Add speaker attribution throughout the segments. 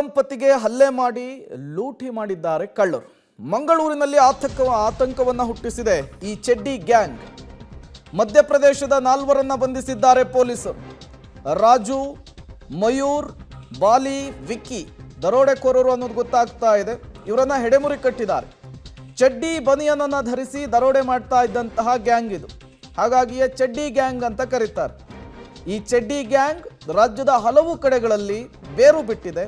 Speaker 1: ದಂಪತಿಗೆ ಹಲ್ಲೆ ಮಾಡಿ ಲೂಟಿ ಮಾಡಿದ್ದಾರೆ ಕಳ್ಳರು. ಮಂಗಳೂರಿನಲ್ಲಿ ಆತಂಕವನ್ನು ಹುಟ್ಟಿಸಿದೆ ಈ ಚೆಡ್ಡಿ ಗ್ಯಾಂಗ್. ಮಧ್ಯಪ್ರದೇಶದ 4 ಬಂಧಿಸಿದ್ದಾರೆ ಪೊಲೀಸರು. ರಾಜು, ಮಯೂರ್, ಬಾಲಿ, ವಿಕ್ಕಿ ದರೋಡೆಕೋರರು ಅನ್ನೋದು ಗೊತ್ತಾಗ್ತಾ ಇದೆ. ಇವರನ್ನ ಹೆಡೆಮುರಿ ಕಟ್ಟಿದ್ದಾರೆ. ಚಡ್ಡಿ ಬನಿಯನನ್ನ ಧರಿಸಿ ದರೋಡೆ ಮಾಡ್ತಾ ಇದ್ದಂತಹ ಗ್ಯಾಂಗ್ ಇದು. ಹಾಗಾಗಿಯೇ ಚಡ್ಡಿ ಗ್ಯಾಂಗ್ ಅಂತ ಕರೀತಾರೆ. ಈ ಚಡ್ಡಿ ಗ್ಯಾಂಗ್ ರಾಜ್ಯದ ಹಲವು ಕಡೆಗಳಲ್ಲಿ ಬೇರು ಬಿಟ್ಟಿದೆ.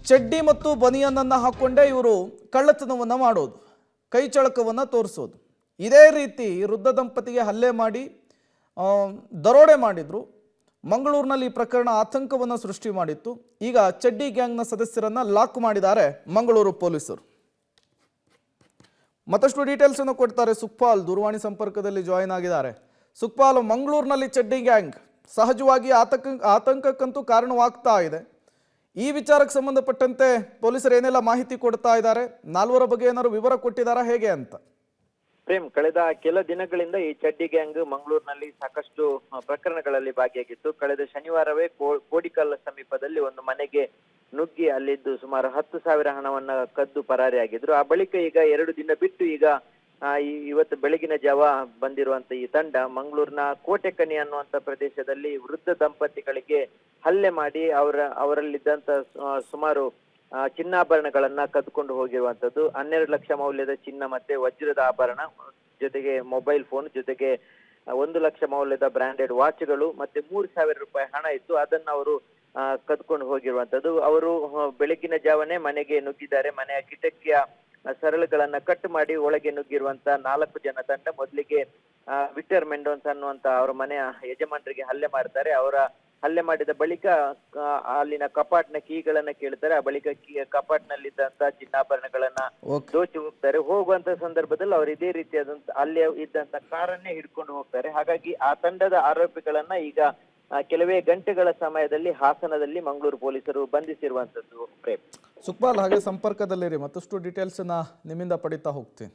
Speaker 1: ಚಡ್ಡಿ ಮತ್ತು ಬನಿಯನನ್ನ ಹಾಕೊಂಡೇ ಇವರು ಕಳ್ಳತನವನ್ನು ಮಾಡೋದು, ಕೈ ಚಳಕವನ್ನು ತೋರಿಸೋದು. ಇದೇ ರೀತಿ ವೃದ್ಧ ದಂಪತಿಗೆ ಹಲ್ಲೆ ಮಾಡಿ ದರೋಡೆ ಮಾಡಿದ್ರು. ಮಂಗಳೂರಿನಲ್ಲಿ ಈ ಪ್ರಕರಣ ಆತಂಕವನ್ನು ಸೃಷ್ಟಿ ಮಾಡಿತ್ತು. ಈಗ ಚಡ್ಡಿ ಗ್ಯಾಂಗ್ನ ಸದಸ್ಯರನ್ನ ಲಾಕ್ ಮಾಡಿದ್ದಾರೆ ಮಂಗಳೂರು ಪೊಲೀಸರು. ಮತ್ತಷ್ಟು ಡೀಟೇಲ್ಸ್ ಅನ್ನು ಕೊಡ್ತಾರೆ ಸುಖಪಾಲ್, ದೂರವಾಣಿ ಸಂಪರ್ಕದಲ್ಲಿ ಜಾಯಿನ್ ಆಗಿದ್ದಾರೆ. ಸುಖಪಾಲ್, ಮಂಗಳೂರಿನಲ್ಲಿ ಚಡ್ಡಿ ಗ್ಯಾಂಗ್ ಸಹಜವಾಗಿ ಆತಂಕಕ್ಕಂತೂ ಕಾರಣವಾಗ್ತಾ ಇದೆ. ಈ ವಿಚಾರಕ್ಕೆ ಸಂಬಂಧಪಟ್ಟಂತೆ ಪೊಲೀಸರು ಏನೆಲ್ಲ ಮಾಹಿತಿ ಕೊಡ್ತಾ ಇದ್ದಾರೆ? 4 ಬಗ್ಗೆ ಏನಾದ್ರು ವಿವರ ಕೊಟ್ಟಿದ್ದಾರಾ, ಹೇಗೆ ಅಂತ?
Speaker 2: ಪ್ರೇಮ್, ಕಳೆದ ಕೆಲ ದಿನಗಳಿಂದ ಈ ಚಡ್ಡಿ ಗ್ಯಾಂಗ್ ಮಂಗಳೂರಿನಲ್ಲಿ ಸಾಕಷ್ಟು ಪ್ರಕರಣಗಳಲ್ಲಿ ಭಾಗಿಯಾಗಿತ್ತು. ಕಳೆದ ಶನಿವಾರವೇ ಕೋಡಿಕಲ್ ಸಮೀಪದಲ್ಲಿ ಒಂದು ಮನೆಗೆ ನುಗ್ಗಿ ಅಲ್ಲಿದ್ದು ಸುಮಾರು 10,000 ಹಣವನ್ನ ಕದ್ದು ಪರಾರಿಯಾಗಿದ್ರು. ಆ ಬಳಿಕ ಈಗ 2 ದಿನ ಬಿಟ್ಟು ಈಗ ಇವತ್ತು ಬೆಳಗಿನ ಜಾವ ಬಂದಿರುವಂತ ಈ ತಂಡ ಮಂಗಳೂರಿನ ಕೋಟೆಕನಿ ಅನ್ನುವಂತ ಪ್ರದೇಶದಲ್ಲಿ ವೃದ್ಧ ದಂಪತಿಗಳಿಗೆ ಹಲ್ಲೆ ಮಾಡಿ ಅವರಲ್ಲಿದ್ದಂತ ಸುಮಾರು ಚಿನ್ನಾಭರಣಗಳನ್ನ ಕದ್ಕೊಂಡು ಹೋಗಿರುವಂತದ್ದು. 12 ಲಕ್ಷ ಮೌಲ್ಯದ ಚಿನ್ನ ಮತ್ತೆ ವಜ್ರದ ಆಭರಣ, ಜೊತೆಗೆ ಮೊಬೈಲ್ ಫೋನ್, ಜೊತೆಗೆ 1 ಲಕ್ಷ ಮೌಲ್ಯದ ಬ್ರಾಂಡೆಡ್ ವಾಚ್ಗಳು ಮತ್ತೆ 3,000 ರೂಪಾಯಿ ಹಣ ಇತ್ತು. ಅದನ್ನ ಅವರು ಕದ್ಕೊಂಡು ಹೋಗಿರುವಂತದ್ದು. ಅವರು ಬೆಳಗಿನ ಜಾವನೆ ಮನೆಗೆ ನುಗ್ಗಿದ್ದಾರೆ. ಮನೆಯ ಕಿಟಕಿಯ ಸರಳುಗಳನ್ನ ಕಟ್ ಮಾಡಿ ಒಳಗೆ ನುಗ್ಗಿರುವಂತ 4 ಜನ ತಂಡ ಮೊದಲಿಗೆ ವಿಕ್ಟರ್ ಮೆಂಡೋನ್ಸ್ ಅನ್ನುವಂತ ಅವರ ಮನೆಯ ಯಜಮಾನರಿಗೆ ಹಲ್ಲೆ ಮಾಡ್ತಾರೆ. ಅವರ ಹಲ್ಲೆ ಮಾಡಿದ ಬಳಿಕ ಅಲ್ಲಿನ ಕಪಾಟ್ನ ಕೀಗಳನ್ನ ಕೇಳ್ತಾರೆ. ಆ ಬಳಿಕ ಕಪಾಟ್ನಲ್ಲಿದ್ದಂತ ಚಿನ್ನಾಭರಣಗಳನ್ನ ದೋಚಿ ಹೋಗ್ತಾರೆ. ಹೋಗುವಂತ ಸಂದರ್ಭದಲ್ಲಿ ಅವರು ಇದೇ ರೀತಿಯಾದಂತ ಅಲ್ಲೇ ಇದ್ದಂತ ಕಾರನ್ನೇ ಹಿಡ್ಕೊಂಡು ಹೋಗ್ತಾರೆ. ಹಾಗಾಗಿ ಆ ತಂಡದ ಆರೋಪಿಗಳನ್ನ ಈಗ ಕೆಲವೇ ಗಂಟೆಗಳ ಸಮಯದಲ್ಲಿ ಹಾಸನದಲ್ಲಿ ಮಂಗಳೂರು ಪೊಲೀಸರು ಬಂಧಿಸಿರುವಂತದ್ದು. ಪ್ರೇಮ್,
Speaker 1: ಸುಖಪಾಲ್, ಹಾಗೆ ಸಂಪರ್ಕದಲ್ಲಿರಿ, ಮತ್ತಷ್ಟು ಡೀಟೇಲ್ಸ್ ನಿಮ್ಮಿಂದ ಪಡಿತಾ ಹೋಗ್ತೀನಿ.